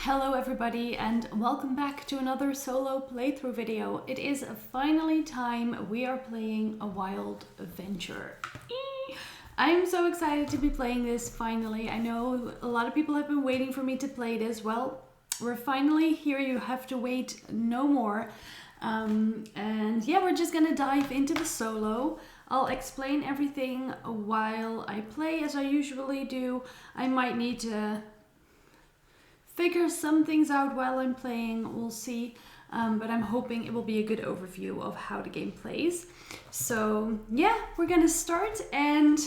Hello everybody and welcome back to another solo playthrough video. It is finally time we are playing a wild adventure. I'm so excited to be playing this finally. I know a lot of people have been waiting for me to play this. Well, we're finally here. You have to wait no more. And yeah, we're just gonna dive into the solo. I'll explain everything while I play as I usually do. I might need to figure some things out while I'm playing, we'll see, but I'm hoping it will be a good overview of how the game plays. So yeah, we're gonna start, and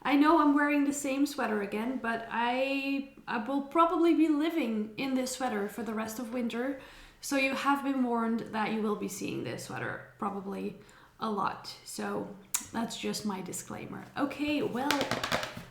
I know I'm wearing the same sweater again, but I will probably be living in this sweater for the rest of winter, so you have been warned that you will be seeing this sweater probably a lot. So that's just my disclaimer. Okay, well,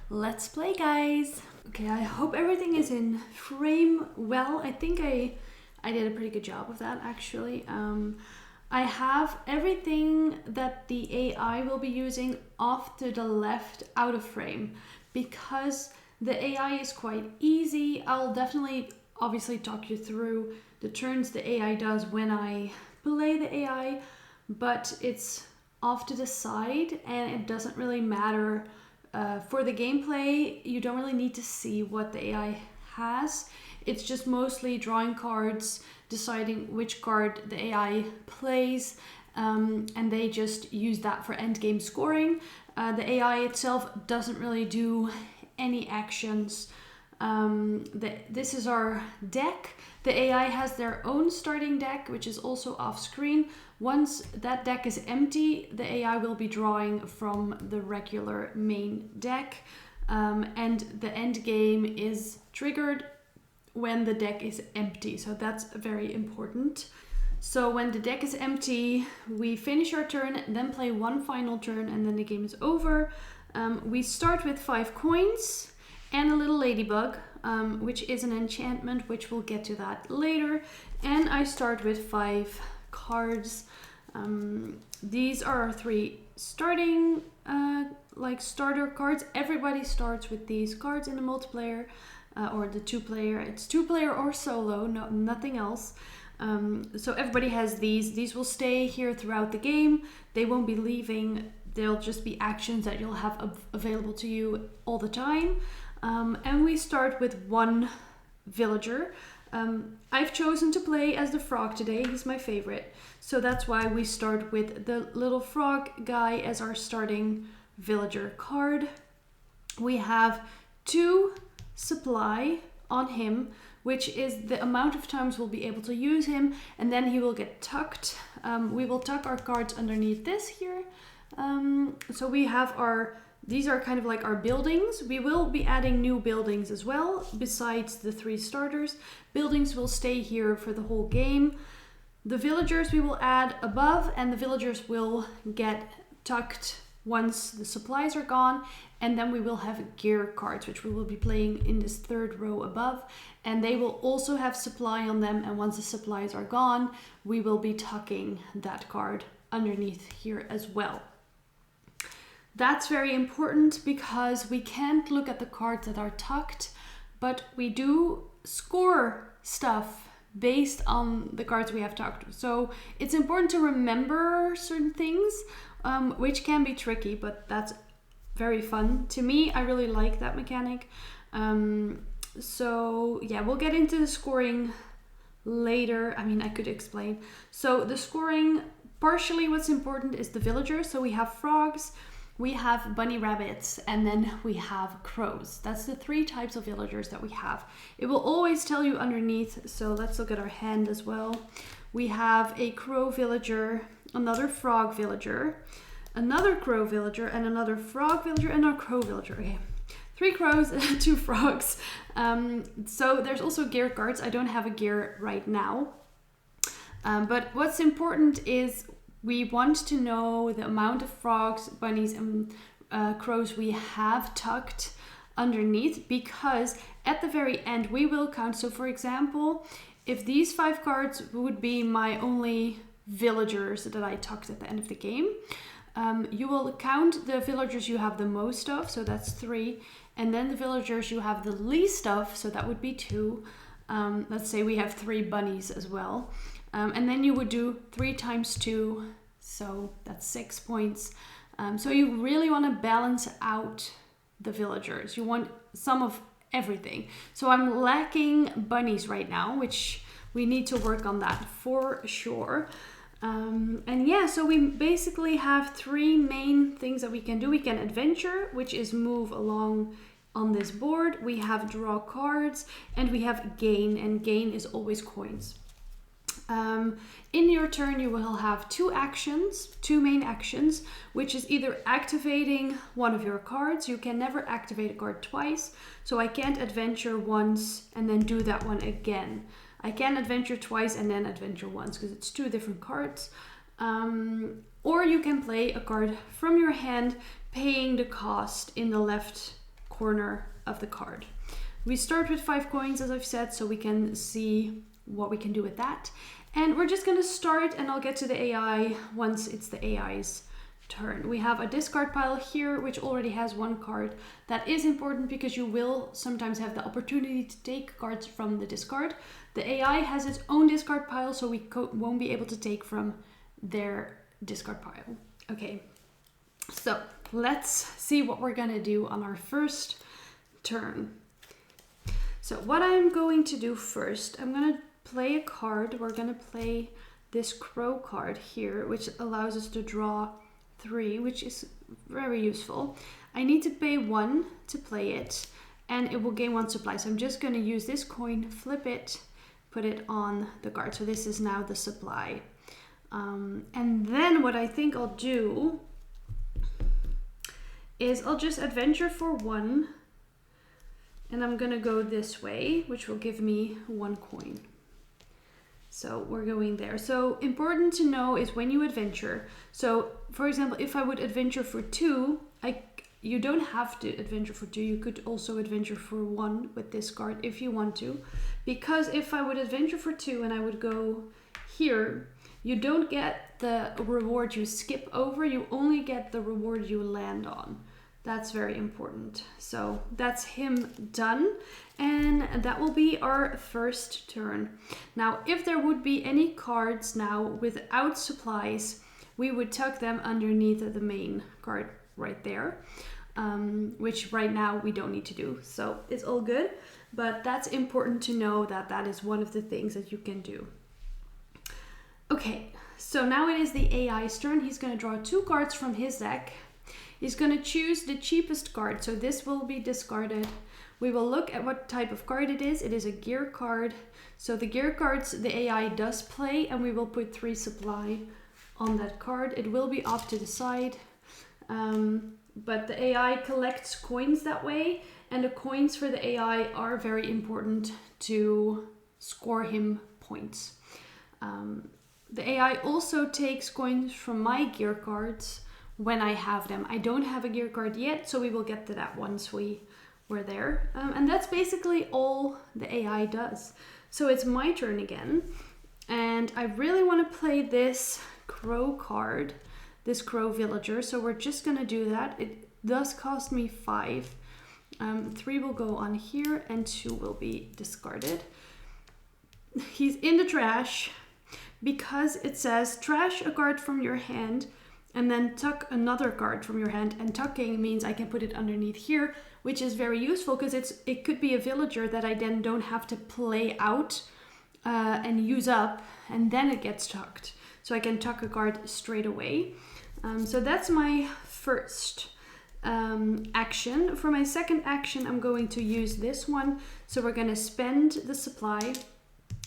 let's play, guys. Okay, I hope everything is in frame well. I think I did a pretty good job of that, actually. I have everything that the AI will be using off to the left out of frame because the AI is quite easy. I'll definitely obviously talk you through the turns the AI does when I play the AI, but it's off to the side and it doesn't really matter. For the gameplay, you don't really need to see what the AI has. It's just mostly drawing cards, deciding which card the AI plays, and they just use that for endgame scoring. The AI itself doesn't really do any actions. This is our deck. The AI has their own starting deck, which is also off screen. Once that deck is empty, the AI will be drawing from the regular main deck, and the end game is triggered when the deck is empty. So that's very important. So when the deck is empty, we finish our turn, then play one final turn, and then the game is over. We start with 5 coins and a little ladybug, which is an enchantment, which we'll get to that later. And I start with 5 cards. These are our 3 starting starter cards. Everybody starts with these cards in the multiplayer or the 2-player. It's 2-player or solo, nothing else. So everybody has these. These will stay here throughout the game. They won't be leaving. They'll just be actions that you'll have available to you all the time. And we start with 1 villager. I've chosen to play as the frog today. He's my favorite. So that's why we start with the little frog guy as our starting villager card. We have 2 supply on him, which is the amount of times we'll be able to use him, and then he will get tucked. We will tuck our cards underneath this here. So we have these are kind of like our buildings. We will be adding new buildings as well, besides the 3 starters. Buildings will stay here for the whole game. The villagers we will add above, and the villagers will get tucked once the supplies are gone. And then we will have gear cards, which we will be playing in this 3rd row above. And they will also have supply on them. And once the supplies are gone, we will be tucking that card underneath here as well. That's very important because we can't look at the cards that are tucked, but we do score stuff based on the cards we have tucked. So it's important to remember certain things, which can be tricky, but that's very fun. To me, I really like that mechanic. So yeah, we'll get into the scoring later. I mean, I could explain. So the scoring, partially what's important is the villagers. So we have frogs, we have bunny rabbits, and then we have crows. That's the 3 types of villagers that we have. It will always tell you underneath, so let's look at our hand as well. We have a crow villager, another frog villager, another crow villager, and another frog villager, and a crow villager. Okay, 3 crows and 2 frogs. So there's also gear cards. I don't have a gear right now. But what's important is we want to know the amount of frogs, bunnies, and crows we have tucked underneath, because at the very end we will count. So for example, if these 5 cards would be my only villagers that I tucked at the end of the game, you will count the villagers you have the most of, so that's 3, and then the villagers you have the least of, so that would be 2. Let's say we have 3 bunnies as well. And then you would do 3 times 2, so that's 6 points. So you really want to balance out the villagers. You want some of everything. So I'm lacking bunnies right now, which we need to work on that for sure. And yeah, so we basically have 3 main things that we can do. We can adventure, which is move along on this board. We have draw cards, and we have gain, and gain is always coins. In your turn, you will have 2 actions, 2 main actions, which is either activating one of your cards. You can never activate a card twice, so I can't adventure once and then do that one again. I can adventure twice and then adventure once because it's 2 different cards. Or you can play a card from your hand, paying the cost in the left corner of the card. We start with 5 coins, as I've said, so we can see what we can do with that. And we're just gonna start, and I'll get to the AI once it's the AI's turn. We have a discard pile here, which already has 1 card. That is important because you will sometimes have the opportunity to take cards from the discard. The AI has its own discard pile, so we won't be able to take from their discard pile. Okay, so let's see what we're gonna do on our first turn. So what I'm going to do first, I'm gonna play a card. We're gonna play this crow card here, which allows us to draw 3, which is very useful. I need to pay 1 to play it, and it will gain 1 supply. So I'm just gonna use this coin, flip it, put it on the card. So this is now the supply. And then what I think I'll do is I'll just adventure for 1, and I'm gonna go this way, which will give me 1 coin. So we're going there. So important to know is when you adventure. So for example, if I would adventure for 2, you don't have to adventure for 2. You could also adventure for 1 with this card if you want to. Because if I would adventure for 2 and I would go here, you don't get the reward you skip over. You only get the reward you land on. That's very important. So that's him done. And that will be our first turn. Now, if there would be any cards now without supplies, we would tuck them underneath the main card right there, which right now we don't need to do. So it's all good, but that's important to know that that is one of the things that you can do. Okay, so now it is the AI's turn. He's going to draw 2 cards from his deck. He's going to choose the cheapest card, so this will be discarded. We will look at what type of card it is. It is a gear card. So the gear cards the AI does play, and we will put 3 supply on that card. It will be off to the side, but the AI collects coins that way, and the coins for the AI are very important to score him points. The AI also takes coins from my gear cards when I have them. I don't have a gear card yet, so we will get to that once we're there. And that's basically all the AI does. So it's my turn again, and I really want to play this crow card, this crow villager, so we're just gonna do that. It does cost me 5. 3 will go on here, and 2 will be discarded. He's in the trash because it says trash a card from your hand and then tuck another card from your hand, and tucking means I can put it underneath here, which is very useful because it could be a villager that I then don't have to play out and use up, and then it gets tucked. So I can tuck a card straight away. So that's my first action. For my second action, I'm going to use this one. So we're going to spend the supply.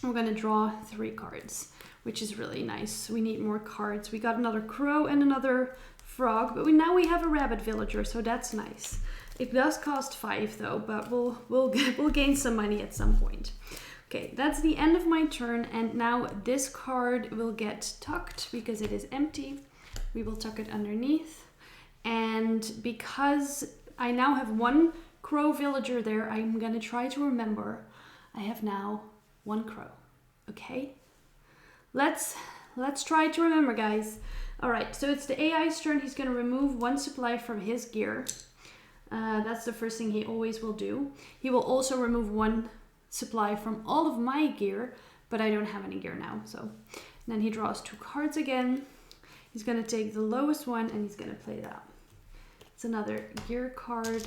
We're going to draw 3 cards, which is really nice. We need more cards. We got another crow and another frog, but now we have a rabbit villager, so that's nice. It does cost 5 though, but we'll gain some money at some point. Okay, that's the end of my turn, and now this card will get tucked because it is empty. We will tuck it underneath, and because I now have 1 crow villager there, I'm gonna try to remember I have now 1 crow. Okay, let's try to remember, guys. All right, so it's the AI's turn. He's gonna remove 1 supply from his gear. That's the first thing he always will do. He will also remove 1 supply from all of my gear, but I don't have any gear now. So then he draws 2 cards again. He's going to take the lowest one and he's going to play that. It's another gear card.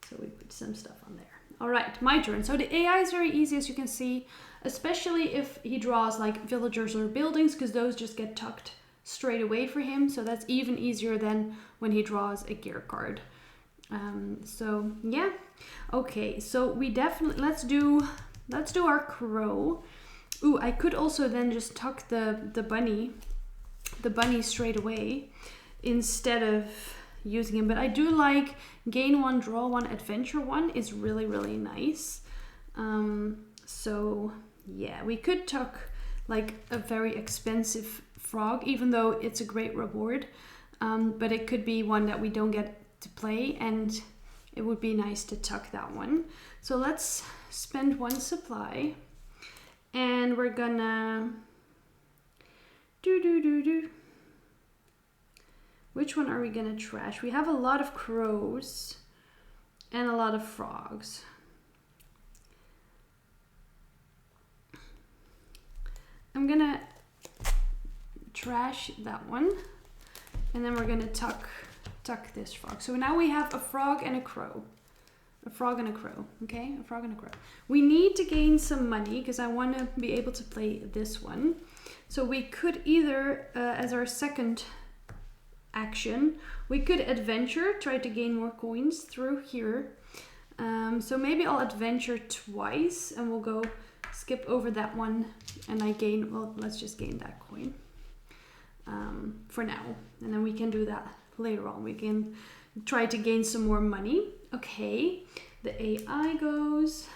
So we put some stuff on there. All right, my turn. So the AI is very easy, as you can see, especially if he draws like villagers or buildings, because those just get tucked straight away for him. So that's even easier than when he draws a gear card. So yeah. Okay, so we definitely, let's do our crow. Ooh, I could also then just tuck the bunny straight away instead of using him, but I do like gain 1, draw 1, adventure 1 is really, really nice. So yeah, we could tuck like a very expensive frog, even though it's a great reward, but it could be one that we don't get to play, and it would be nice to tuck that one. So let's spend 1 supply, and we're gonna which one are we gonna trash? We have a lot of crows and a lot of frogs. I'm gonna trash that one, and then we're gonna tuck this frog. So now we have a frog and a crow. A frog and a crow, okay? A frog and a crow. We need to gain some money because I want to be able to play this one. So we could either, as our second action, we could adventure, try to gain more coins through here. So maybe I'll adventure twice and we'll go skip over that one, and I gain, well, let's just gain that coin for now. And then we can do that later on. We can try to gain some more money. Okay, the AI goes.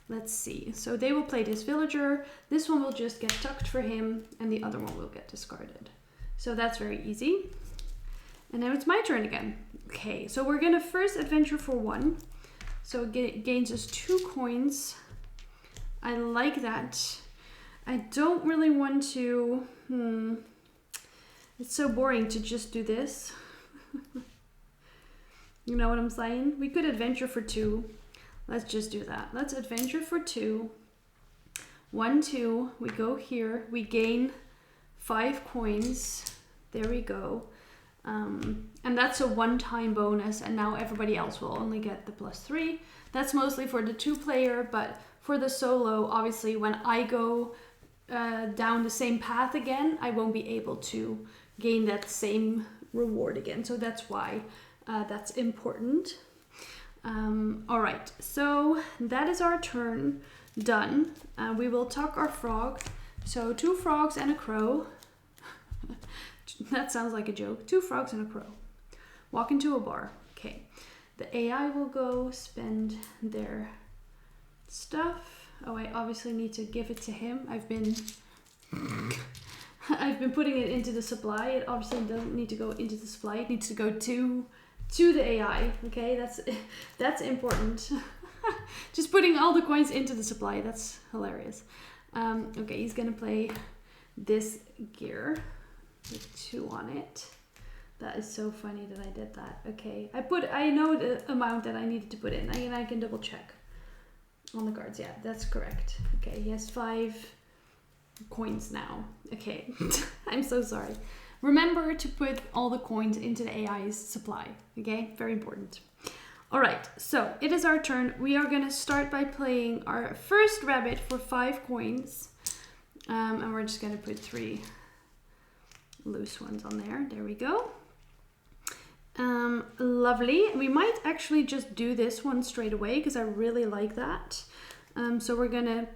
Let's see. So they will play this villager. This one will just get tucked for him, and the other one will get discarded. So that's very easy. And now it's my turn again. Okay, so we're gonna first adventure for 1. So it gains us 2 coins. I like that. I don't really want to, it's so boring to just do this. You know what I'm saying? We could adventure for 2. Let's just do that. Let's adventure for 2. 1, 2. We go here. We gain 5 coins. There we go. And that's a one-time bonus. And now everybody else will only get the +3. That's mostly for the 2-player. But for the solo, obviously, when I go down the same path again, I won't be able to gain that same reward again. So that's why that's important. All right, so that is our turn done. We will tuck our frog. So 2 frogs and a crow. That sounds like a joke. 2 frogs and a crow. Walk into a bar. Okay, the AI will go spend their stuff. Oh, I obviously need to give it to him. I've been putting it into the supply. It obviously doesn't need to go into the supply. It needs to go to the AI. Okay, that's important. Just putting all the coins into the supply. That's hilarious. Okay, he's gonna play this gear with 2 on it. That is so funny that I did that. Okay, I know the amount that I needed to put in, and I can double check on the cards. Yeah, that's correct. Okay, he has 5 coins now. Okay, I'm so sorry. Remember to put all the coins into the AI's supply. Okay, very important. All right, so it is our turn. We are gonna start by playing our first rabbit for 5 coins. And we're just gonna put 3 loose ones on there. There we go. Lovely. We might actually just do this one straight away because I really like that. So we're gonna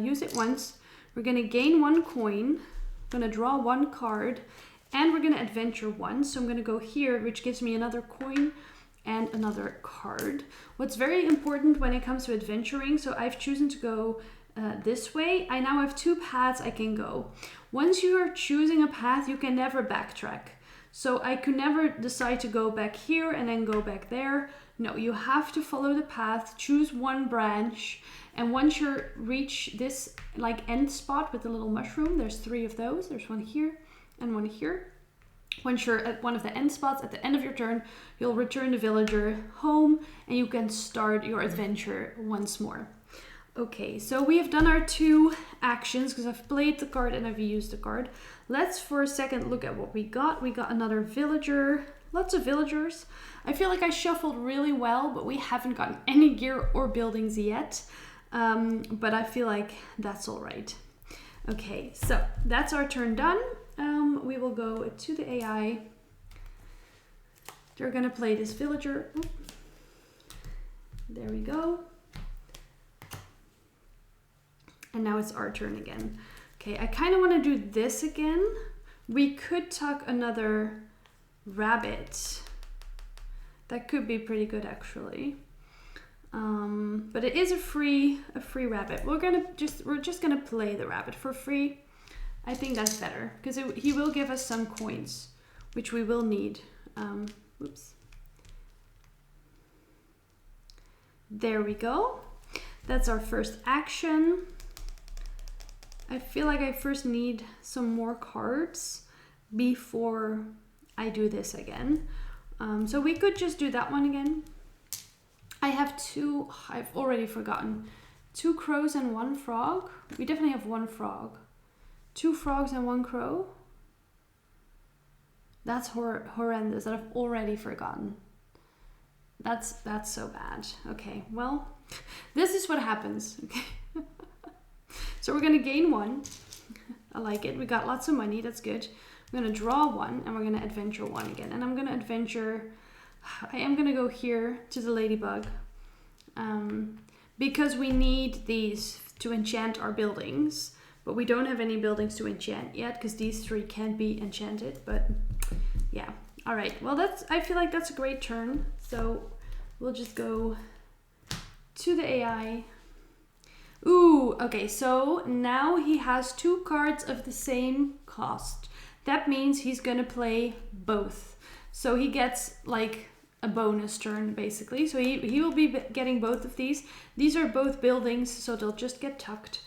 use it once. We're gonna gain 1 coin. We're gonna draw 1 card, and we're gonna adventure 1. So I'm gonna go here, which gives me another coin and another card. What's very important when it comes to adventuring, so I've chosen to go this way. I now have 2 paths I can go. Once you are choosing a path, you can never backtrack. So I could never decide to go back here and then go back there. No, you have to follow the path, choose 1 branch, and once you reach this like end spot with the little mushroom, there's 3 of those. There's 1 here and 1 here. Once you're at one of the end spots at the end of your turn, you'll return the villager home and you can start your adventure once more. Okay, so we have done our 2 actions because I've played the card and I've used the card. Let's for a second look at what we got. We got another villager, lots of villagers. I feel like I shuffled really well, but we haven't gotten any gear or buildings yet. But I feel like that's all right. Okay, so that's our turn done. We will go to the AI. They're gonna play this villager. Oop. There we go. And now it's our turn again. Okay, I kind of want to do this again. We could tuck another rabbit. That could be pretty good actually. But it is a free rabbit. We're just gonna play the rabbit for free. I think that's better because he will give us some coins, which we will need. Oops. There we go. That's our first action. I feel like I first need some more cards before I do this again. So we could just do that one again. I have 2, I've already forgotten, 2 crows and 1 frog. We definitely have 1 frog. 2 frogs and 1 crow. That's horrendous. That I've already forgotten. That's so bad. Okay, well, this is what happens. Okay. So we're gonna gain 1. I like it. We got lots of money. That's good. We're gonna draw 1 and we're gonna adventure 1 again. And I'm gonna adventure. I am gonna go here to the ladybug because we need these to enchant our buildings, but we don't have any buildings to enchant yet because these 3 can't be enchanted. But yeah, all right. Well, I feel like that's a great turn. So we'll just go to the AI. Ooh, okay, so now he has 2 cards of the same cost. That means he's gonna play both. So he gets like a bonus turn basically. So he will be getting both of these. These are both buildings, so they'll just get tucked.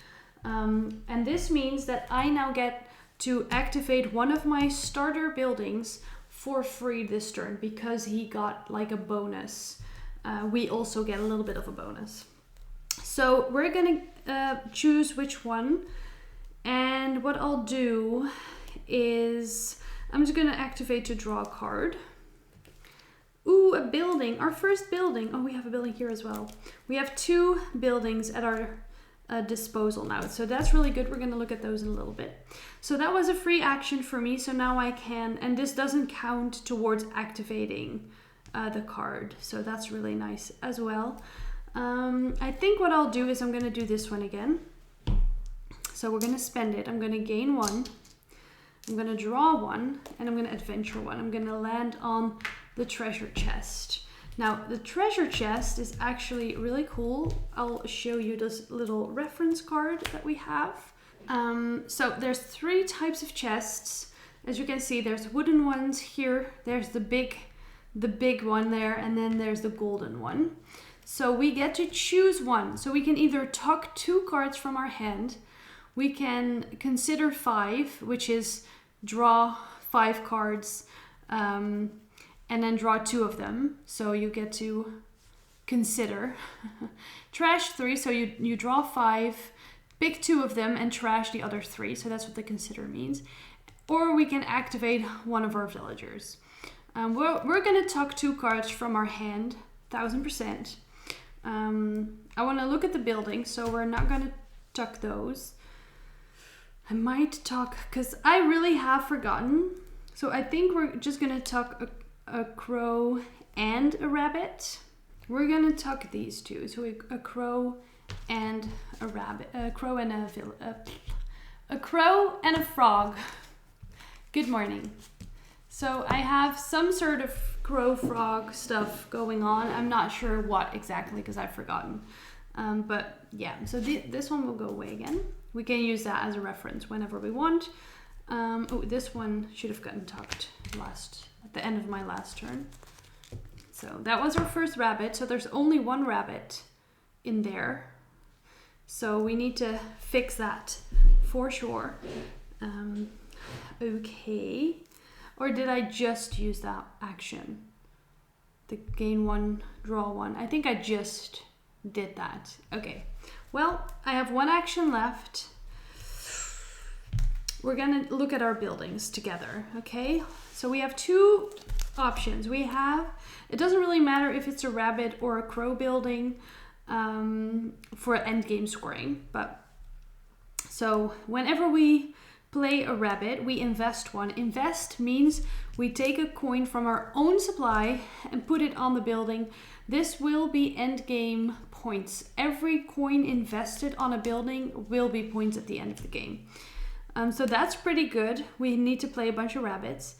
And this means that I now get to activate one of my starter buildings for free this turn because he got like a bonus. We also get a little bit of a bonus. So we're gonna choose which one, and what I'll do is I'm just gonna activate to draw a card. Ooh, a building, our first building. Oh, we have a building here as well. We have 2 buildings at our disposal now, so that's really good. We're gonna look at those in a little bit. So that was a free action for me, so now I can, and this doesn't count towards activating the card, so that's really nice as well. I think what I'll do is I'm gonna do this one again. So we're gonna spend it. I'm gonna gain 1. I'm gonna draw 1, and I'm gonna adventure 1. I'm gonna land on the treasure chest. Now, the treasure chest is actually really cool. I'll show you this little reference card that we have. So there's 3 types of chests. As you can see, there's wooden ones here. There's the big one there, and then there's the golden one. So we get to choose one. So we can either tuck 2 cards from our hand. We can consider 5, which is draw 5 cards and then draw 2 of them. So you get to consider. Trash 3, so you draw 5, pick 2 of them and trash the other 3. So that's what the consider means. Or we can activate one of our villagers. We're gonna tuck 2 cards from our hand, 1000%. I want to look at the building, so we're not going to tuck those. I might tuck, because I really have forgotten. So I think we're just going to tuck a crow and a rabbit. We're going to tuck these 2. So a crow and a rabbit. A crow and a crow and a frog. Good morning. So I have some sort of crow frog stuff going on. I'm not sure what exactly because I've forgotten. But yeah, so this one will go away again. We can use that as a reference whenever we want. Oh, this one should have gotten tucked at the end of my last turn. So that was our first rabbit. So there's only 1 rabbit in there. So we need to fix that for sure. Okay. Or did I just use that action? The gain 1, draw 1. I think I just did that. Okay. Well, I have 1 action left. We're gonna look at our buildings together, okay? So we have 2 options. We have, it doesn't really matter if it's a rabbit or a crow building for end game scoring, but so whenever we play a rabbit, we invest 1. Invest means we take a coin from our own supply and put it on the building. This will be end game points. Every coin invested on a building will be points at the end of the game. So that's pretty good. We need to play a bunch of rabbits.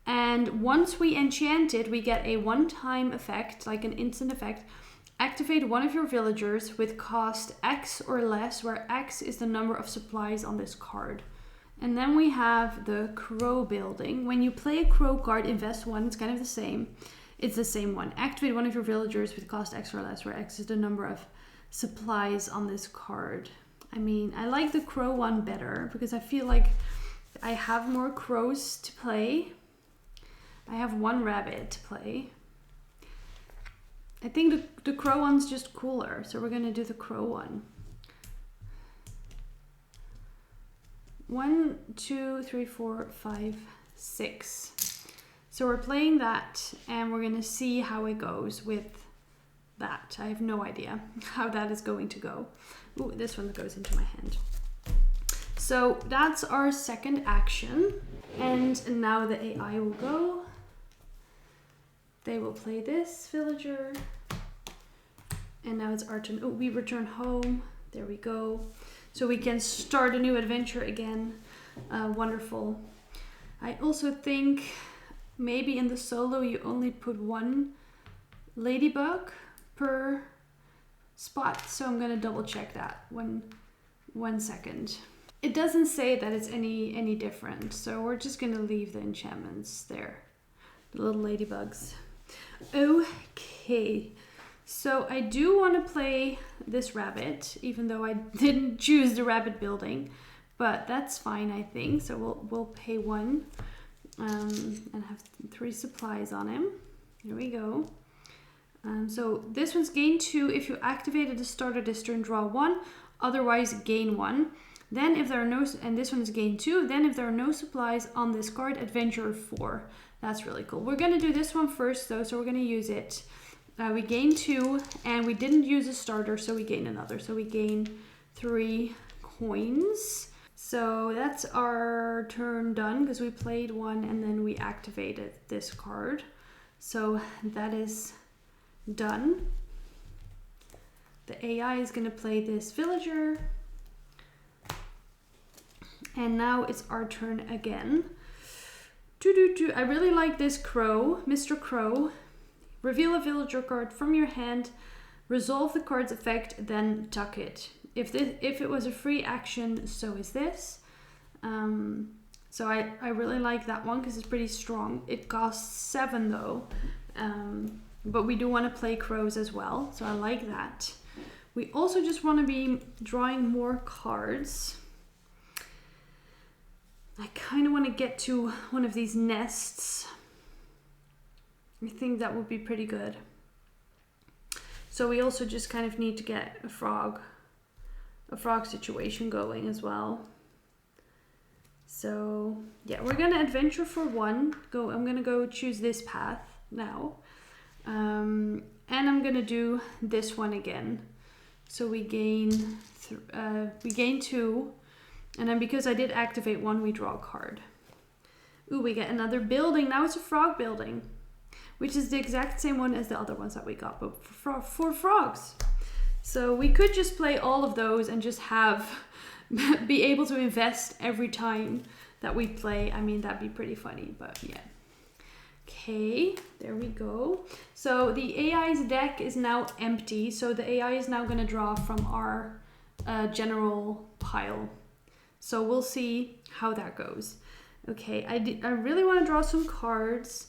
And once we enchant it, we get a one-time effect, like an instant effect. Activate one of your villagers with cost X or less, where X is the number of supplies on this card. And then we have the crow building. When you play a crow card, invest 1, it's kind of the same. It's the same one. Activate one of your villagers with cost X or less, where X is the number of supplies on this card. I mean, I like the crow one better because I feel like I have more crows to play. I have 1 rabbit to play. I think the crow one's just cooler, so we're gonna do the crow one. 1, 2, 3, 4, 5, 6. So we're playing that and we're gonna see how it goes with that. I have no idea how that is going to go. Ooh, this one goes into my hand. So that's our second action. And now the AI will go. They will play this villager. And now it's our turn. Oh, we return home. There we go. So we can start a new adventure again. Wonderful. I also think maybe in the solo you only put 1 ladybug per spot. So I'm gonna double check that. One second. It doesn't say that it's any different. So we're just gonna leave the enchantments there. The little ladybugs. Okay. So I do want to play this rabbit, even though I didn't choose the rabbit building, but that's fine, I think. So we'll pay 1 and have 3 supplies on him. Here we go. So this one's gain 2 if you activate at the start of this turn, draw 1. Otherwise, gain 1. Then if there are no, and this one is gain 2. Then if there are no supplies on this card, adventure 4. That's really cool. We're gonna do this one first, though, so we're gonna use it. We gain 2, and we didn't use a starter, so we gain another. So we gain 3 coins. So that's our turn done, because we played 1 and then we activated this card. So that is done. The AI is going to play this villager. And now it's our turn again. I really like this crow, Mr. Crow. Reveal a villager card from your hand, resolve the card's effect, then tuck it. If it was a free action, so is this. So I really like that one because it's pretty strong. It costs 7 though, but we do want to play crows as well, so I like that. We also just want to be drawing more cards. I kind of want to get to one of these nests. I think that would be pretty good. So we also just kind of need to get a frog situation going as well. So yeah, we're gonna adventure for 1. I'm gonna go choose this path now. And I'm gonna do this one again. So we gain 2. And then because I did activate 1, we draw a card. Ooh, we get another building. Now it's a frog building, which is the exact same one as the other ones that we got, but for frogs. So we could just play all of those and just be able to invest every time that we play. I mean, that'd be pretty funny, but yeah. Okay, there we go. So the AI's deck is now empty. So the AI is now gonna draw from our general pile. So we'll see how that goes. Okay, I really want to draw some cards.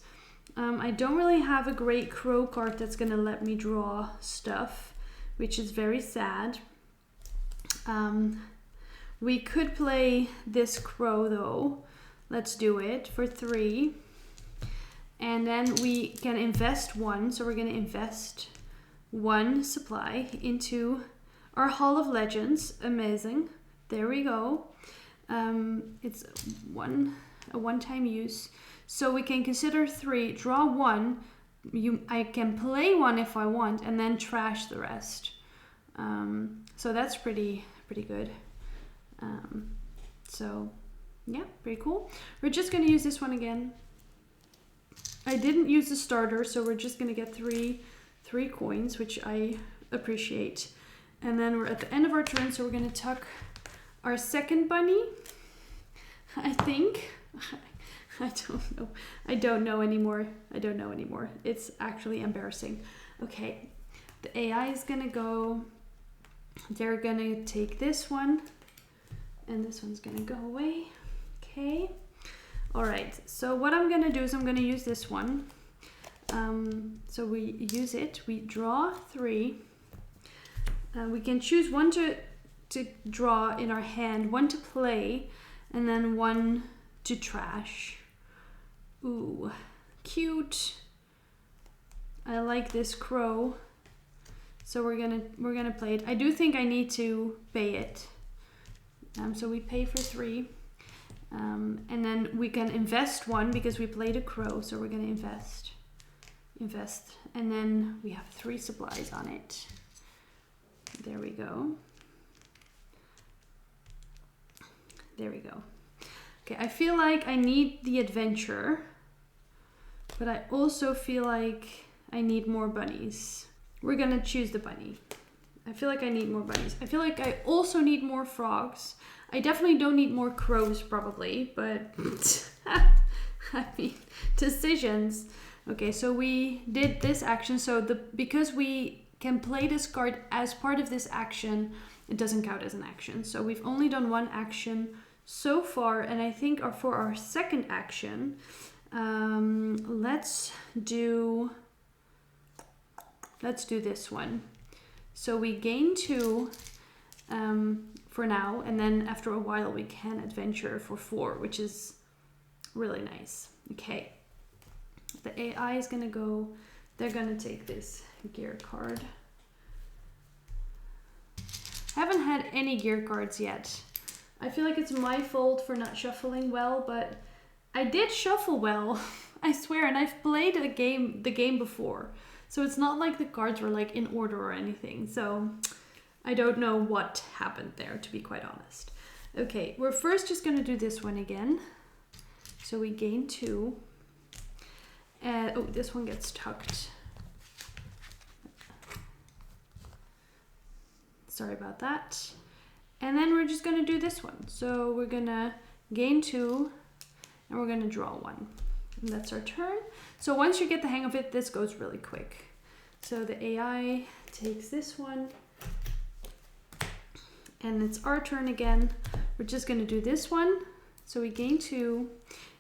I don't really have a great crow card that's gonna let me draw stuff, which is very sad. We could play this crow though. Let's do it for 3. And then we can invest one. So we're going to invest one supply into our Hall of Legends. Amazing. There we go. It's a one-time use. So we can consider 3, draw 1. I can play 1 if I want, and then trash the rest. So that's pretty good. So yeah, pretty cool. We're just going to use this one again. I didn't use the starter, so we're just going to get three coins, which I appreciate. And then we're at the end of our turn, so we're going to tuck our second bunny, I think. I don't know. I don't know anymore. It's actually embarrassing. Okay, the AI is going to go. They're going to take this one, and this one's going to go away. Okay. All right, so what I'm going to do is I'm going to use this one. So we use it. We draw 3. We can choose 1 to draw in our hand, 1 to play, and then 1 to trash. Ooh, cute. I like this crow. So we're gonna play it. I do think I need to pay it. So we pay for 3. And then we can invest 1 because we played a crow, so we're gonna invest, and then we have 3 supplies on it. There we go. Okay, I feel like I need the adventure, but I also feel like I need more bunnies. We're gonna choose the bunny. I feel like I need more bunnies. I feel like I also need more frogs. I definitely don't need more crows probably, but I mean, decisions. Okay, so we did this action. So because we can play this card as part of this action, it doesn't count as an action. So we've only done 1 action so far, and I think for our second action, let's do this one. So we gain 2 for now, and then after a while we can adventure for 4, which is really nice. Okay, the AI is gonna go, they're gonna take this gear card. I haven't had any gear cards yet. I feel like it's my fault for not shuffling well, but I did shuffle well, I swear, and I've played the game before. So it's not like the cards were like in order or anything. So I don't know what happened there, to be quite honest. Okay, we're first just gonna do this one again. So we gain 2. And oh, this one gets tucked. Sorry about that. And then we're just gonna do this one. So we're gonna gain 2 and we're gonna draw 1. And that's our turn. So once you get the hang of it, this goes really quick. So the AI takes this one. And it's our turn again. We're just gonna do this one. So we gain 2.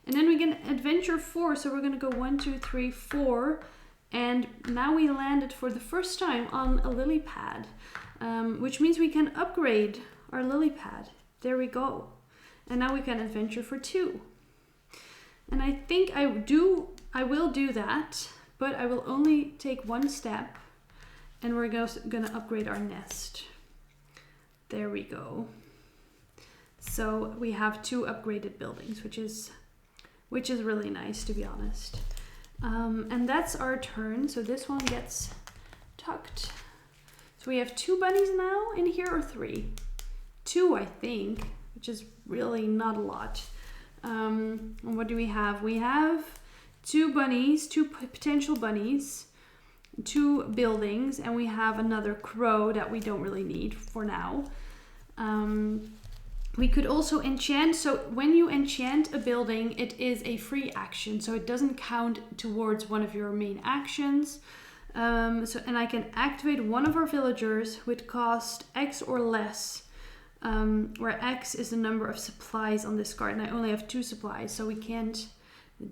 And then we get adventure 4. So we're gonna go 1, 2, 3, 4. And now we landed for the first time on a lily pad, which means we can upgrade our lily pad. There we go. And now we can adventure for 2. And I think I will do that, but I will only take 1 step, and we're gonna upgrade our nest. There we go. So we have 2 upgraded buildings, which is really nice, to be honest. And that's our turn. So this one gets tucked. So we have 2 bunnies now in here, or 3? 2, I think, which is really not a lot. And what do we have? We have 2 bunnies, 2 potential bunnies, 2 buildings, and we have another crow that we don't really need for now. We could also enchant. So when you enchant a building, it is a free action, so it doesn't count towards one of your main actions. And I can activate one of our villagers with cost X or less, where X is the number of supplies on this card, and I only have 2 supplies, so we can't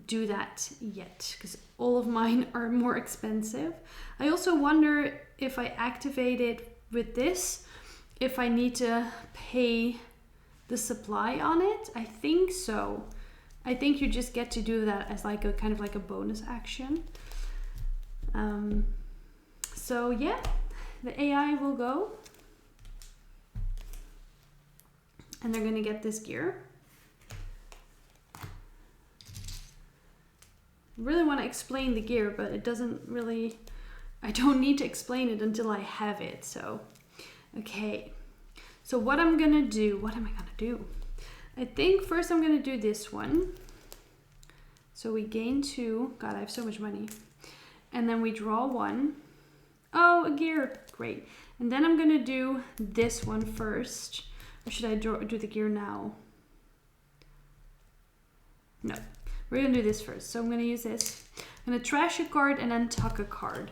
do that yet because all of mine are more expensive. I also wonder if I activate it with this, if I need to pay the supply on it. I think so. I think you just get to do that as like a kind of like a bonus action. So yeah, the AI will go. And they're gonna get this gear. Really want to explain the gear, but it doesn't really, I don't need to explain it until I have it. So, okay. So what I'm gonna do, what am I gonna do? I think first I'm gonna do this one. So we gain 2. God, I have so much money. And then we draw 1. Oh, a gear, great. And then I'm gonna do this one first. Or should I do the gear now? No. We're gonna do this first. So I'm gonna use this. I'm gonna trash a card and then tuck a card.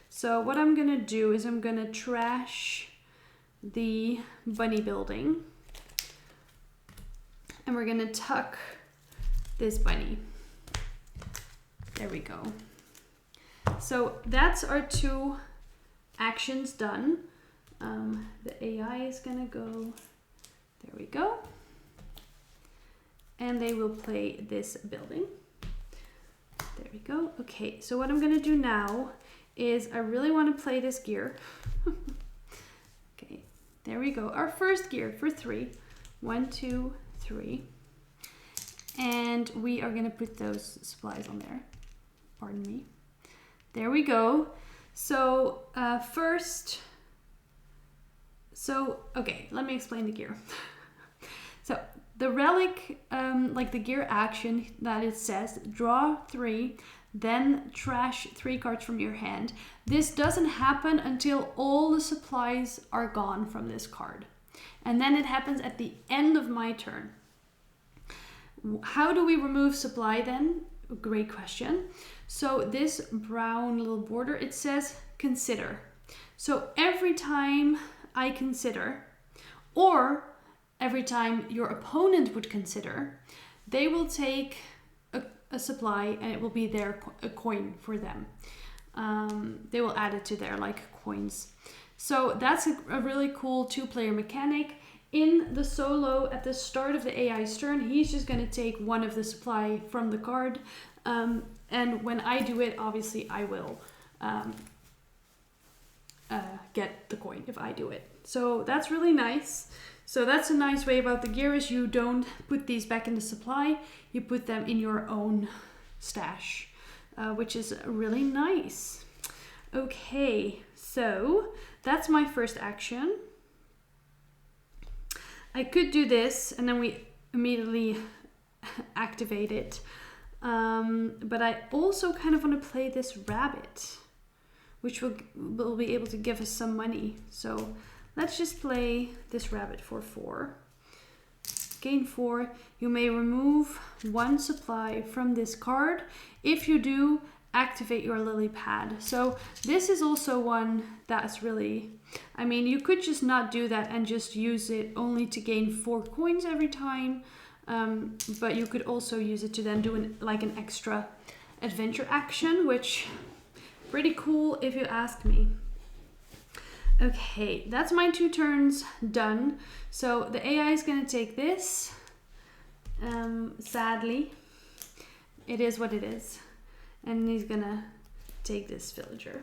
So what I'm gonna do is I'm gonna trash the bunny building. And we're gonna tuck this bunny. There we go. So that's our 2 actions done. The AI is gonna go, there we go. And they will play this building. There we go. Okay, so what I'm gonna do now is I really want to play this gear. Okay, there we go. Our first gear for 3. 1, 2, 3. And we are gonna put those supplies on there. Pardon me. There we go. So okay, let me explain the gear. So the relic, like the gear action that it says, draw 3, then trash 3 cards from your hand. This doesn't happen until all the supplies are gone from this card. And then it happens at the end of my turn. How do we remove supply then? Great question. So this brown little border, it says consider. So every time I consider, or every time your opponent would consider, they will take a supply and it will be a coin for them. They will add it to their like coins. So that's a really cool 2-player mechanic. In the solo, at the start of the AI's turn, he's just going to take one of the supply from the card. And when I do it, obviously I will get the coin if I do it. So that's really nice. So that's a nice way about the gear is you don't put these back in the supply, you put them in your own stash, which is really nice. Okay, so that's my first action. I could do this and then we immediately activate it. But I also kind of want to play this rabbit, which will be able to give us some money. So let's just play this rabbit for 4. Gain 4. You may remove 1 supply from this card. If you do, activate your lily pad. So this is also one that's really, I mean, you could just not do that and just use it only to gain 4 coins every time. But you could also use it to then do an extra adventure action, which pretty cool if you ask me. Okay, that's my 2 turns done. So the AI is going to take this. Sadly, it is what it is. And he's going to take this villager.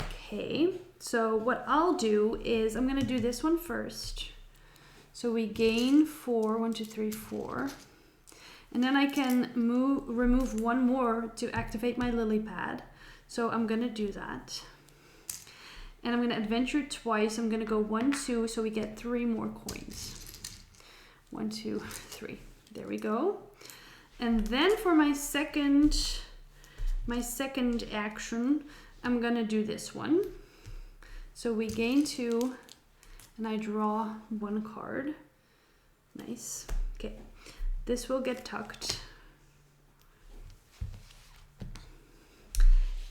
Okay, so what I'll do is I'm going to do this one first. So we gain 4, 1, 2, 3, 4. And then I can remove 1 more to activate my lily pad. So I'm going to do that. And I'm going to adventure twice. I'm going to go 1, 2, so we get 3 more coins. 1, 2, 3. There we go. And then for my second action, I'm going to do this one. So we gain 2, and I draw 1 card. Nice. Okay. This will get tucked.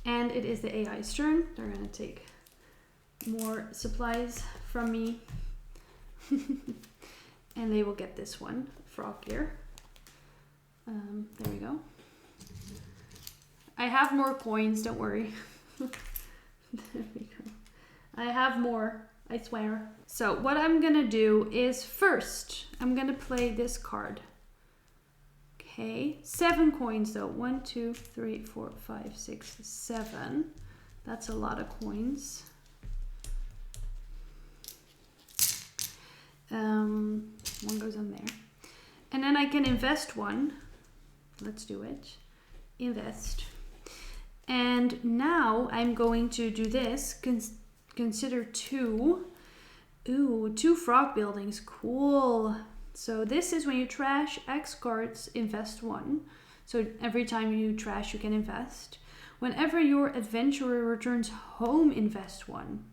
And it is the AI's turn. They're going to take more supplies from me. And they will get this one, frog gear. There we go. I have more coins, don't worry. There we go. I have more, I swear. So what I'm gonna do is first, I'm gonna play this card. Okay, 7 coins though. 1, 2, 3, 4, 5, 6, 7. That's a lot of coins. One goes on there. And then I can invest 1. Let's do it. Invest. And now I'm going to do this. Consider 2. Ooh, 2 frog buildings. Cool. So this is when you trash X cards, invest 1. So every time you trash, you can invest. Whenever your adventurer returns home, invest 1.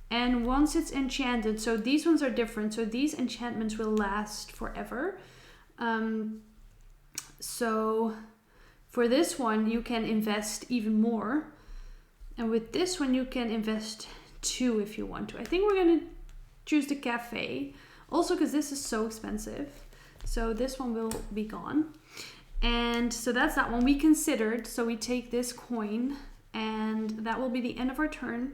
And once it's enchanted, so these ones are different. So these enchantments will last forever. So for this one, you can invest even more. And with this one, you can invest 2 if you want to. I think we're going to choose the cafe. Also because this is so expensive. So this one will be gone. And so that's that one we considered. So we take this coin and that will be the end of our turn.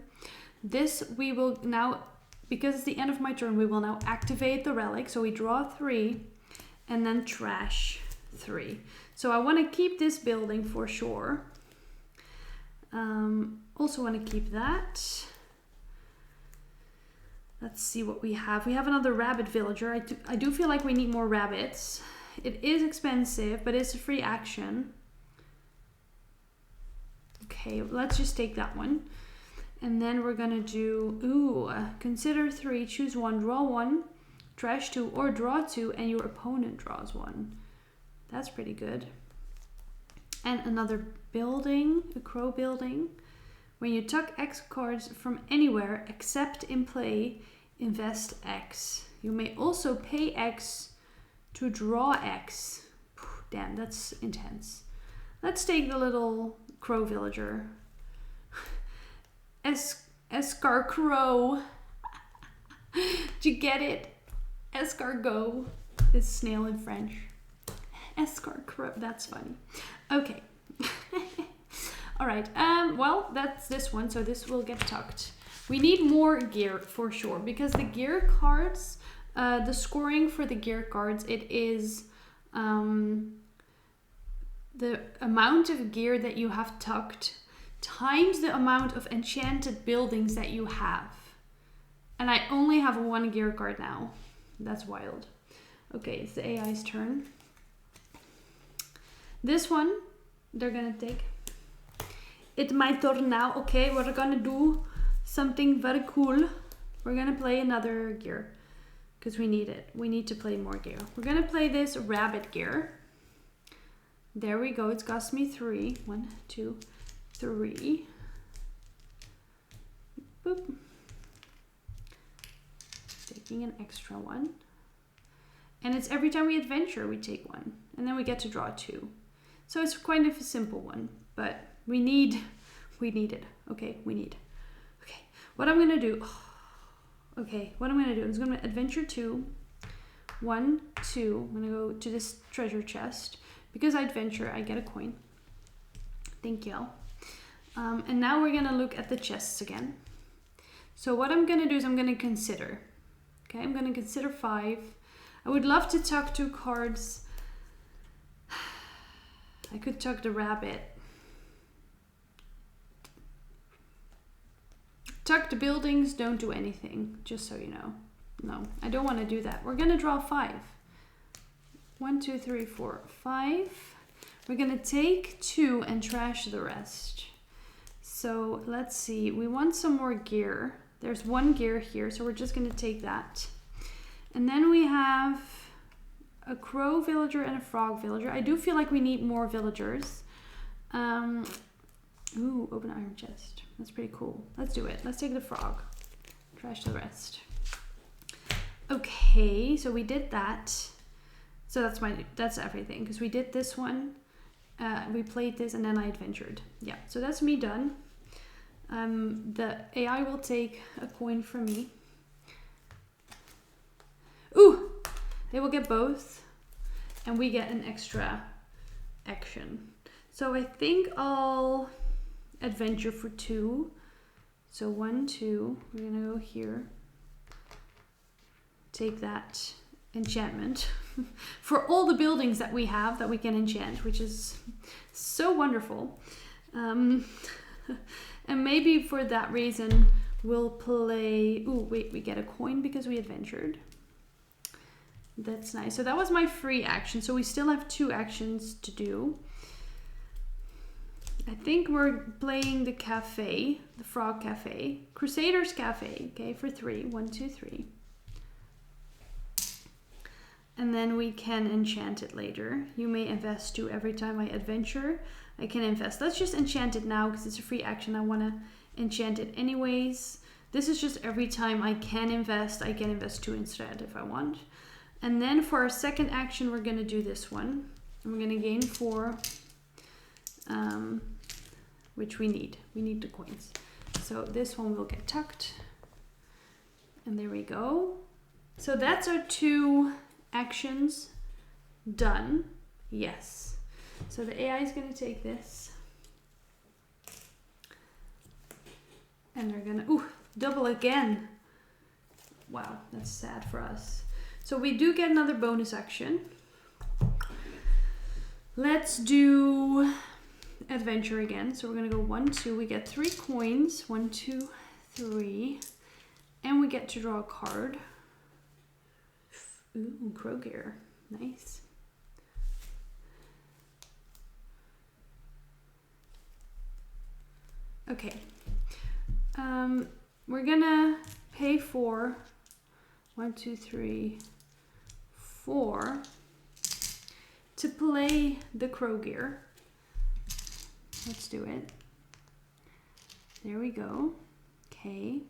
This we will now, because it's the end of my turn, we will now activate the relic. So we draw 3 and then trash 3. So I want to keep this building for sure. Also want to keep that. Let's see what we have. We have another rabbit villager. I do feel like we need more rabbits. It is expensive, but it's a free action. Okay, let's just take that one. And then we're gonna do, consider 3, choose 1, draw 1, trash 2, or draw 2, and your opponent draws 1. That's pretty good. And another building, a crow building. When you tuck X cards from anywhere except in play, invest X. You may also pay X to draw X. Damn, that's intense. Let's take the little crow villager. Escarcrow. Did you get it? Escargot is snail in French. Escarcrow. That's funny. Okay. All right. Well, that's this one. So this will get tucked. We need more gear for sure because the gear cards, the scoring for the gear cards, it is the amount of gear that you have tucked times the amount of enchanted buildings that you have. And I only have 1 gear card now. That's wild. Okay, it's the AI's turn. This one, they're gonna take. It's my turn now. Okay, we're gonna do something very cool. We're gonna play another gear because we need it. We need to play more gear. We're gonna play this rabbit gear. There we go. It's cost me 3. 1, 2, 3. Boop. Taking an extra 1. And it's every time we adventure, we take 1. And then we get to draw 2. So it's kind of a simple one, but we need it. Okay, we need. Okay, what I'm gonna do. Okay, what I'm gonna do is I'm gonna adventure 2. 1, 2. I'm gonna go to this treasure chest. Because I adventure, I get a coin. Thank you. And now we're gonna look at the chests again. So what I'm gonna do is I'm gonna consider. Okay, I'm gonna consider 5. I would love to tuck 2 cards. I could tuck the rabbit. Tuck the buildings, don't do anything, just so you know. No, I don't want to do that. We're gonna draw 5. 1, 2, 3, 4, 5. We're gonna take 2 and trash the rest. So let's see, we want some more gear. There's 1 gear here, so we're just gonna take that. And then we have a crow villager and a frog villager. I do feel like we need more villagers. Ooh, open iron chest. That's pretty cool. Let's do it. Let's take the frog. Trash the rest. Okay, so we did that. So that's everything, because we did this one. We played this and then I adventured. Yeah, so that's me done. The AI will take a coin from me. Ooh! They will get both. And we get an extra action. So I think I'll adventure for 2. So 1, 2. We're gonna go here. Take that. enchantment for all the buildings that we have that we can enchant, which is so wonderful. And maybe for that reason we'll play... Ooh, wait, we get a coin because we adventured. That's nice. So that was my free action. So we still have 2 actions to do. I think we're playing the cafe, the Frog Cafe. Crusaders Cafe, okay, for 3. 1, 2, 3. And then we can enchant it later. You may invest 2 every time I adventure. I can invest. Let's just enchant it now because it's a free action. I want to enchant it anyways. This is just every time I can invest 2 instead if I want. And then for our second action, we're going to do this one. And we're going to gain 4. Which we need. We need the coins. So this one will get tucked. And there we go. So that's our 2 actions done. Yes. So the AI is going to take this. And they're going to... Ooh, double again. Wow, that's sad for us. So we do get another bonus action. Let's do... adventure again. So we're gonna go 1, 2. We get 3 coins. 1, 2, 3, and we get to draw a card. Ooh, Kroger, nice. Okay. We're gonna pay for 1, 2, 3, 4 to play the Kroger. Let's do it. There we go. Okay.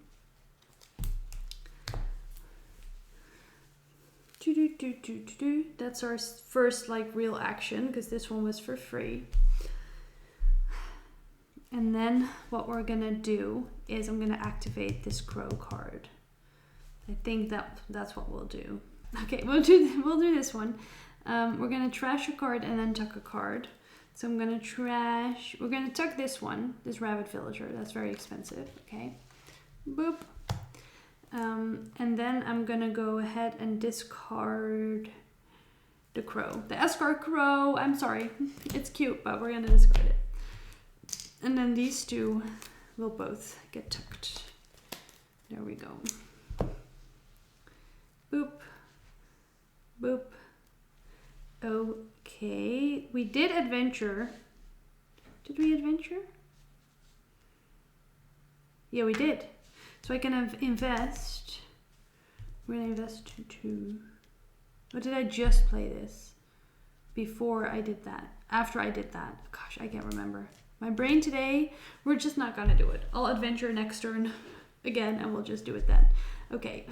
That's our first like real action because this one was for free. And then what we're gonna do is I'm gonna activate this crow card. I think that's what we'll do. Okay, we'll do this one. We're gonna trash a card and then tuck a card. So I'm gonna we're gonna tuck this one, this rabbit villager. That's very expensive, okay? Boop. And then I'm gonna go ahead and discard the crow. The escort crow, I'm sorry. It's cute, but we're gonna discard it. And then these 2 will both get tucked. There we go. Boop. Boop. Okay, we did adventure. Did we adventure? Yeah, we did. So I can invest. We're gonna invest 2. Or did I just play this? Before I did that? After I did that? Gosh, I can't remember. My brain today, we're just not gonna do it. I'll adventure next turn again and we'll just do it then. Okay.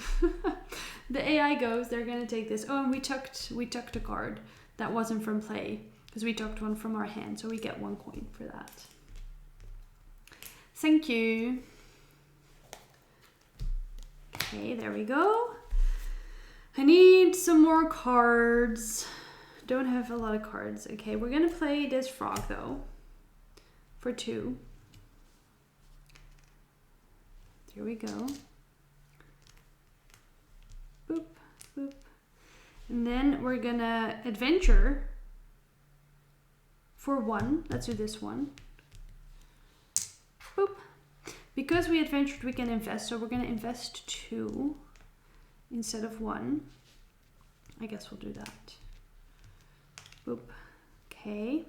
The AI goes, they're gonna take this. Oh, and we tucked a card. That wasn't from play because we took one from our hand, so we get 1 coin for that. Thank you. Okay, there we go. I need some more cards. Don't have a lot of cards. Okay, we're gonna play this frog though for 2. Here we go. Boop, boop. And then we're gonna adventure for 1. Let's do this one. Boop. Because we adventured, we can invest. So we're gonna invest 2 instead of 1. I guess we'll do that. Boop. Okay.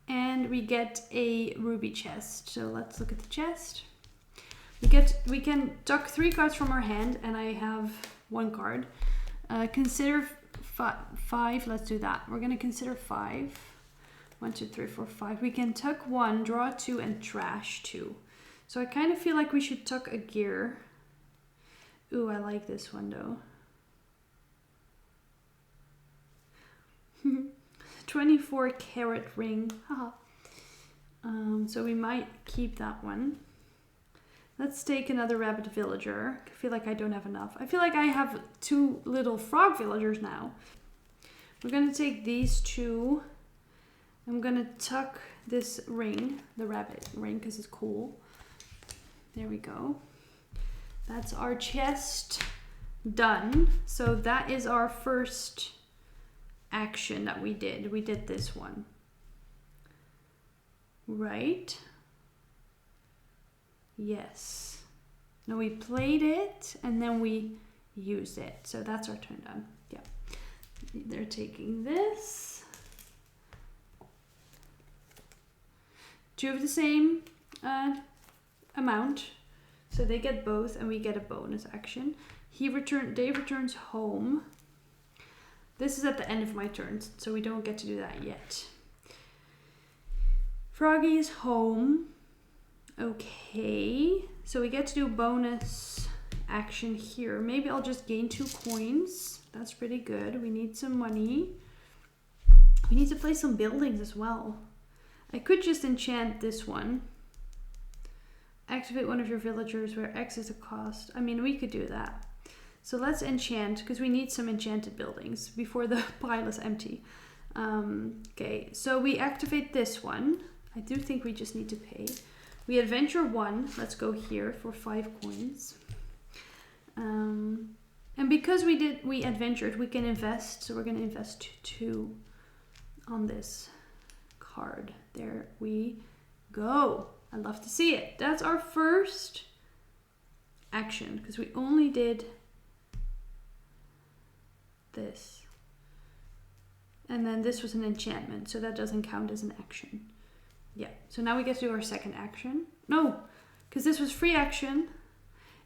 And we get a ruby chest. So let's look at the chest. We can tuck 3 cards from our hand, and I have 1 card. Consider 5. Let's do that. We're gonna consider 5. 1, 2, 3, 4, 5. We can tuck 1, draw 2, and trash 2. So I kind of feel like we should tuck a gear. Ooh, I like this one though. 24 carat ring. Haha. So we might keep that one. Let's take another rabbit villager. I feel like I don't have enough. I feel like I have 2 little frog villagers now. We're gonna take these 2. I'm gonna tuck this ring, the rabbit ring, because it's cool. There we go. That's our chest done. So that is our first action that we did. We did this one. Right? Yes. No, we played it and then we used it. So that's our turn done. Yeah. They're taking this. 2 of the same amount. So they get both and we get a bonus action. Dave returns home. This is at the end of my turn, so we don't get to do that yet. Froggy is home. Okay, so we get to do bonus action here. Maybe I'll just gain 2 coins. That's pretty good. We need some money. We need to play some buildings as well. I could just enchant this one. Activate one of your villagers where X is the cost. I mean, we could do that. So let's enchant, because we need some enchanted buildings before the pile is empty. Okay, so we activate this one. I do think we just need to pay. We adventure 1. Let's go here for 5 coins. And because we adventured, we can invest. So we're going to invest 2 on this card. There we go. I love to see it. That's our first action, because we only did this. And then this was an enchantment, so that doesn't count as an action. Yeah, so now we get to do our second action. No, because this was free action,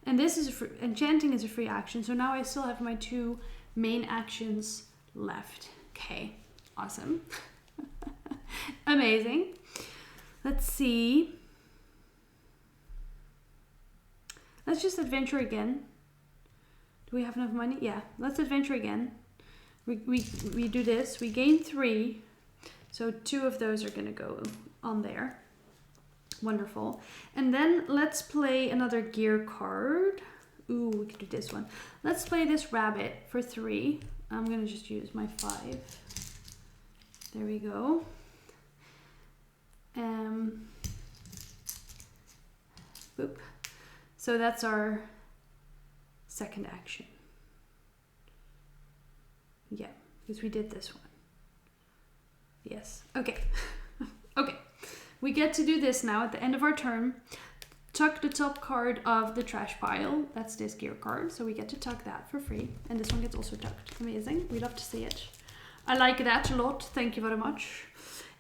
and this is enchanting is a free action. So now I still have my 2 main actions left. Okay, awesome. Amazing. Let's see. Let's just adventure again. Do we have enough money? Yeah, let's adventure again. We do this. We gain 3. So 2 of those are going to go on there. Wonderful. And then let's play another gear card. Ooh, we could do this one. Let's play this rabbit for 3. I'm going to just use my 5. There we go. Boop. So that's our second action. Yeah, because we did this one. Yes. Okay. Okay. We get to do this now at the end of our turn. Tuck the top card of the trash pile. That's this gear card. So we get to tuck that for free. And this one gets also tucked. Amazing. We love to see it. I like that a lot. Thank you very much.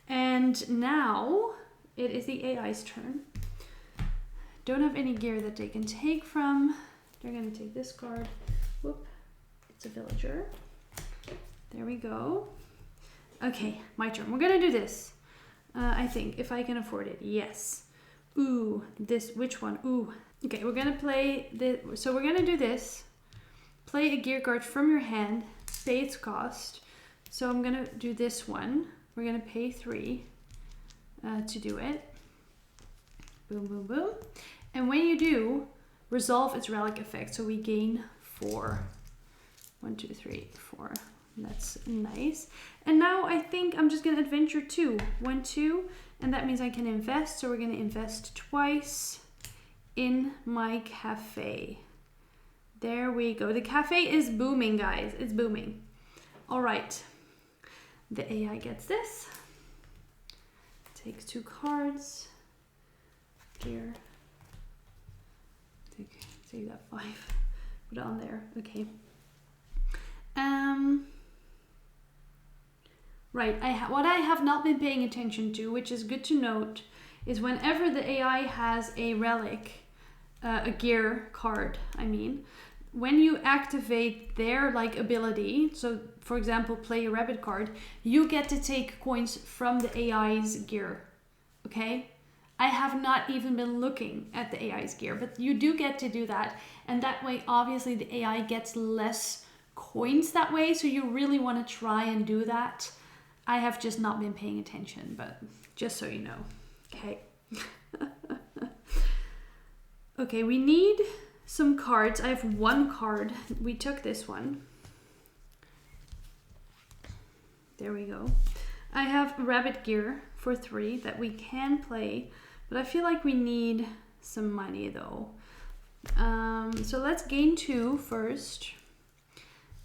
And now it is the AI's turn. Don't have any gear that they can take from. They're going to take this card. Whoop. It's a villager. There we go. Okay, my turn. We're going to do this. I think, if I can afford it. Yes. Ooh, this, which one? Ooh. Okay, we're going to play this. So we're going to do this. Play a gear card from your hand. Pay its cost. So I'm going to do this one. We're going to pay 3 to do it. Boom, boom, boom. And when you do, resolve its relic effect. So we gain 4. 1, 2, 3, 4. That's nice. And now I think I'm just going to adventure 2. 1, 2. And that means I can invest. So we're going to invest twice in my cafe. There we go. The cafe is booming, guys. It's booming. All right. The AI gets this. Takes 2 cards. Here. Take that 5. Put it on there. Okay. Right. What I have not been paying attention to, which is good to note, is whenever the AI has a relic, a gear card, I mean, when you activate their ability, so for example, play a rabbit card, you get to take coins from the AI's gear. Okay? I have not even been looking at the AI's gear, but you do get to do that. And that way, obviously, the AI gets less coins that way. So you really want to try and do that. I have just not been paying attention, but just so you know. Okay. Okay, we need some cards. I have 1 card. We took this one. There we go. I have rabbit gear for 3 that we can play. But I feel like we need some money though. So let's gain 2 first.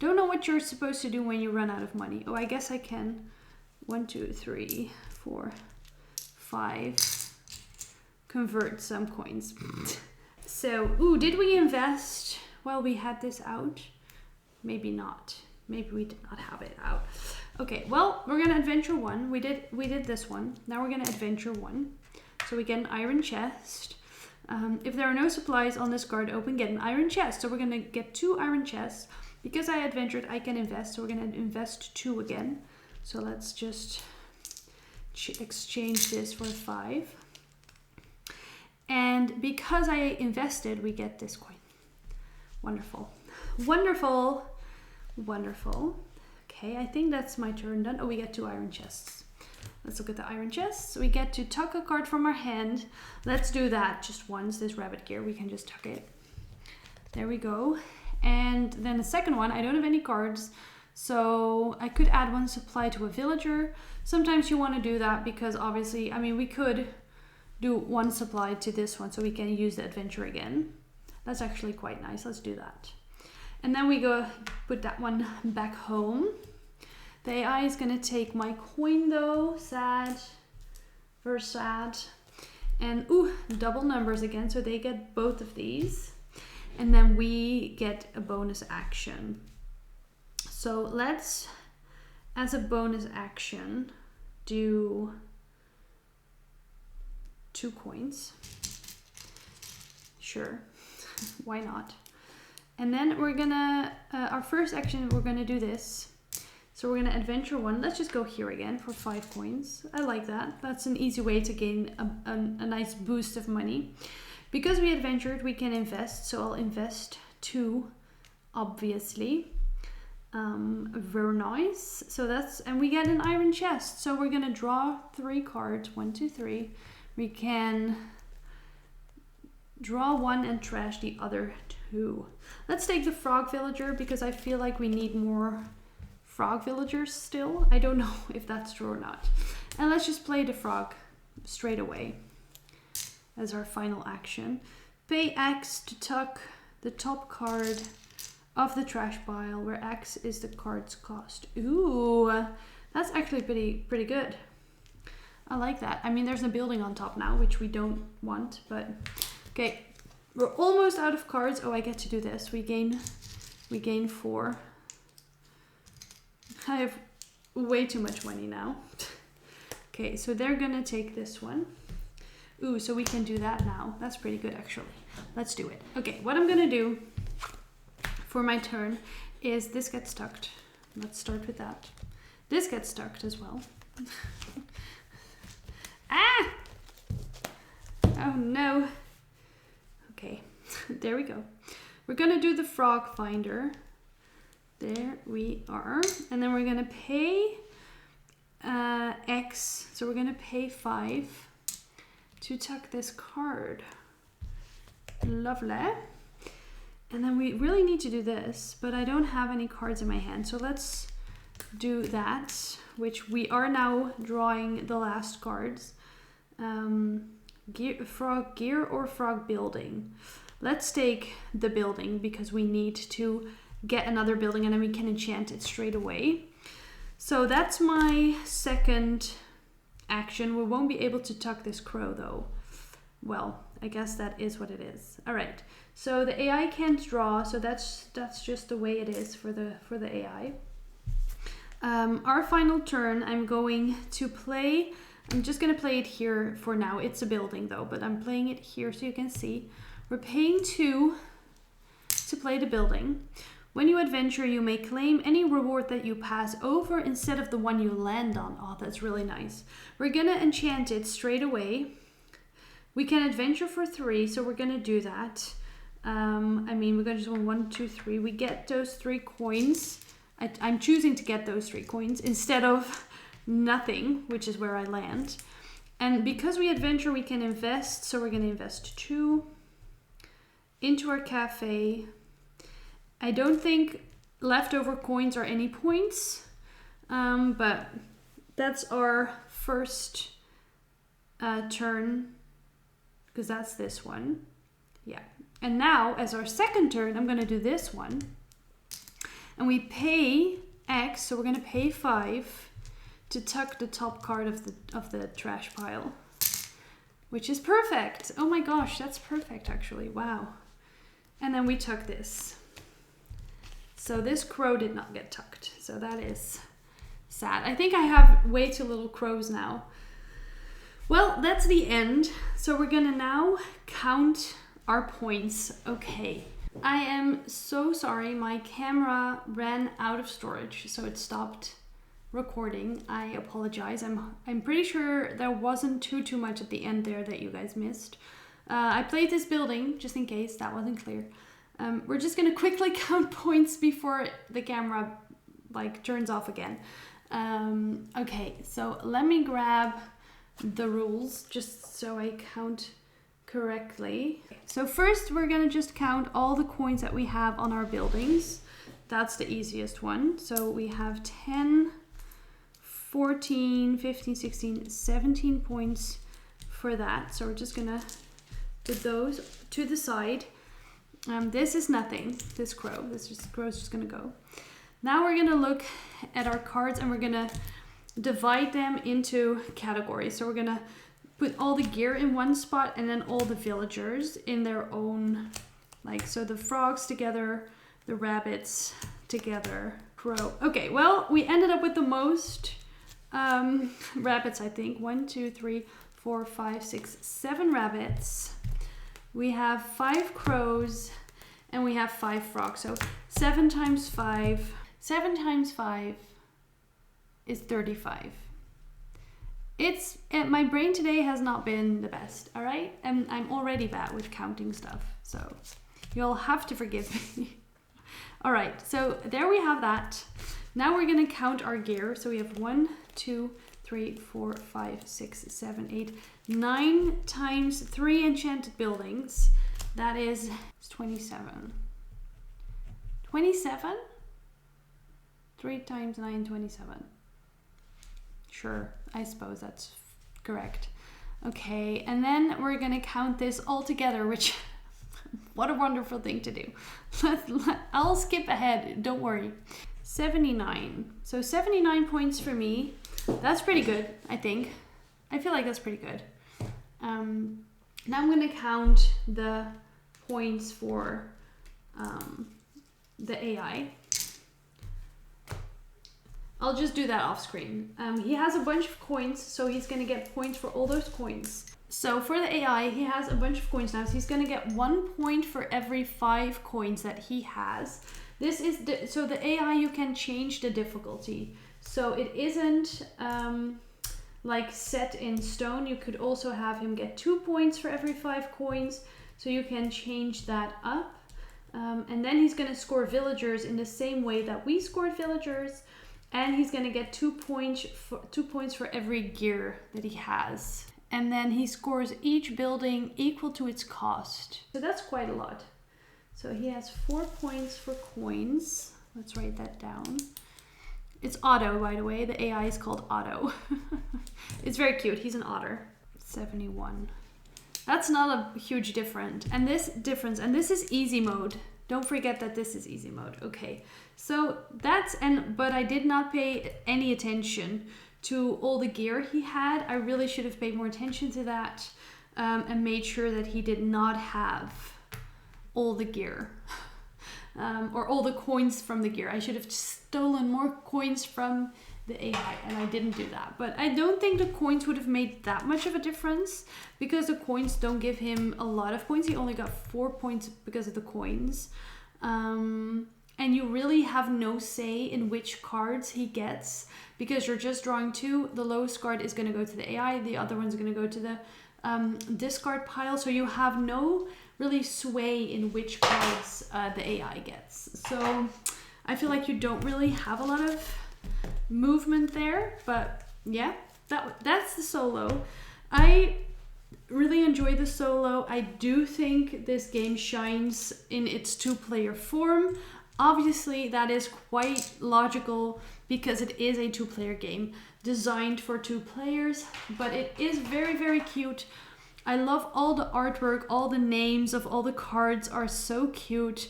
Don't know what you're supposed to do when you run out of money. Oh, I guess I can. 1, 2, 3, 4, 5. Convert some coins. So, ooh, did we invest while we had this out? Maybe not. Maybe we did not have it out. Okay, well, we're gonna adventure 1. We did this one. Now we're gonna adventure 1. So we get an iron chest. If there are no supplies on this card open, get an iron chest. So we're gonna get 2 iron chests. Because I adventured, I can invest. So we're gonna invest 2 again. So let's just exchange this for 5. And because I invested, we get this coin. Wonderful. Wonderful. Wonderful. Okay, I think that's my turn done. Oh, we get 2 iron chests. Let's look at the iron chests. We get to tuck a card from our hand. Let's do that just once. This rabbit gear, we can just tuck it. There we go. And then the second one, I don't have any cards. So I could add 1 supply to a villager. Sometimes you want to do that because obviously, I mean, we could do 1 supply to this one so we can use the adventure again. That's actually quite nice. Let's do that. And then we go put that one back home. The AI is going to take my coin though. Sad. Very sad. And ooh, double numbers again. So they get both of these. And then we get a bonus action. So let's, as a bonus action, do 2 coins. Sure. Why not? And then we're gonna, our first action, we're gonna do this. So we're gonna adventure 1. Let's just go here again for 5 coins. I like that. That's an easy way to gain a nice boost of money. Because we adventured, we can invest. So I'll invest 2, obviously. Very nice. So that's, and we get an iron chest. So we're gonna draw 3 cards. 1, 2, 3. We can draw 1 and trash the other 2. Let's take the frog villager because I feel like we need more frog villagers still. I don't know if that's true or not. And let's just play the frog straight away as our final action. Pay X to tuck the top card of the trash pile where X is the card's cost. Ooh, that's actually pretty good. I like that. I mean, there's a building on top now, which we don't want, but okay. We're almost out of cards. Oh, I get to do this. We gain 4. I have way too much money now. Okay, so they're gonna take this one. Ooh, so we can do that now. That's pretty good, actually. Let's do it. Okay, what I'm gonna do for my turn is this gets tucked. Let's start with that. This gets tucked as well. Ah! Oh no. Okay, there we go. We're gonna do the frog finder. There we are. And then we're gonna pay X. So we're gonna pay 5 to tuck this card. Lovely. And then we really need to do this, but I don't have any cards in my hand. So let's do that, which we are now drawing the last cards. Frog gear or frog building. Let's take the building because we need to get another building and then we can enchant it straight away. So that's my second action. We won't be able to tuck this crow though. Well, I guess that is what it is. All right. So the AI can't draw, so that's just the way it is for the AI. Our final turn, I'm going to play. I'm just going to play it here for now. It's a building though, but I'm playing it here so you can see. We're paying 2 to play the building. When you adventure, you may claim any reward that you pass over instead of the one you land on. Oh, that's really nice. We're going to enchant it straight away. We can adventure for 3, so we're going to do that. I mean, we're going to just 1, 2, 3. We get those 3 coins. I'm choosing to get those 3 coins instead of nothing, which is where I land. And because we adventure, we can invest. So we're going to invest 2 into our cafe. I don't think leftover coins are any points, but that's our first turn, because that's this one. Yeah. And now, as our second turn, I'm going to do this one. And we pay X, so we're gonna pay 5 to tuck the top card of the trash pile, which is perfect. Oh my gosh, that's perfect actually, wow. And then we tuck this. So this crow did not get tucked, so that is sad. I think I have way too little crows now. Well, that's the end. So we're gonna now count our points. Okay. I am so sorry, my camera ran out of storage, so it stopped recording. I apologize. I'm pretty sure there wasn't too much at the end there that you guys missed. I played this building, just in case that wasn't clear. We're just gonna quickly count points before the camera like turns off again. Okay, so let me grab the rules just so I count correctly. So first we're gonna just count all the coins that we have on our buildings. That's the easiest one. So we have 10, 14, 15, 16, 17 points for that. So we're just gonna put those to the side. This is nothing, this crow. Crow's just gonna go. Now we're gonna look at our cards and we're gonna divide them into categories. So we're gonna put all the gear in one spot and then all the villagers in their own, like, so the frogs together, the rabbits together, crow. Okay, well, we ended up with the most rabbits, I think. 1, 2, 3, 4, 5, 6, 7 rabbits. We have 5 crows and we have 5 frogs. So 7 times 5. 7 times 5 is 35. My brain today has not been the best, all right? And I'm already bad with counting stuff, so you'll have to forgive me. All right, so there we have that. Now we're gonna count our gear. So we have 1, 2, 3, 4, 5, 6, 7, 8, 9 times 3 enchanted buildings. That is 27. 27? 3 times 9, 27. Sure, I suppose that's correct. Okay, and then we're gonna count this all together, which, what a wonderful thing to do. I'll skip ahead, don't worry. 79. So 79 points for me. That's pretty good, I think. I feel like that's pretty good. Now I'm gonna count the points for the AI. I'll just do that off screen. He has a bunch of coins, so he's gonna get points for all those coins. So for the AI, he has a bunch of coins now, so he's gonna get 1 point for every 5 coins that he has. This is so the AI, you can change the difficulty. So it isn't like set in stone. You could also have him get 2 points for every 5 coins. So you can change that up. And then he's gonna score villagers in the same way that we scored villagers. And he's gonna get 2 points for every gear that he has. And then he scores each building equal to its cost. So that's quite a lot. So he has 4 points for coins. Let's write that down. It's Otto, by the way. The AI is called Otto. It's very cute. He's an otter. 71. That's not a huge difference. And this is easy mode. Don't forget that this is easy mode. Okay. So but I did not pay any attention to all the gear he had. I really should have paid more attention to that and made sure that he did not have all the gear or all the coins from the gear. I should have stolen more coins from the AI and I didn't do that. But I don't think the coins would have made that much of a difference because the coins don't give him a lot of points. He only got 4 points because of the coins. And you really have no say in which cards he gets because you're just drawing 2. The lowest card is going to go to the AI. The other one's going to go to the discard pile. So you have no really sway in which cards the AI gets. So I feel like you don't really have a lot of movement there. But yeah, that's the solo. I really enjoy the solo. I do think this game shines in its 2-player form. Obviously, that is quite logical because it is a 2-player game designed for 2 players, but it is very, very cute. I love all the artwork, all the names of all the cards are so cute.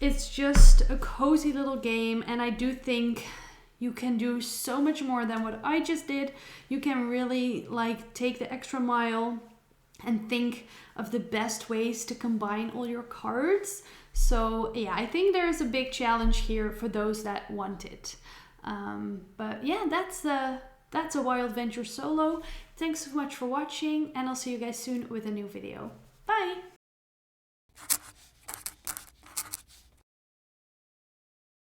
it's just a cozy little game, and I do think you can do so much more than what I just did. You can really like take the extra mile and think of the best ways to combine all your cards. So yeah, I think there's a big challenge here for those that want it. But yeah, that's a Wild Venture solo. Thanks so much for watching, and I'll see you guys soon with a new video. Bye!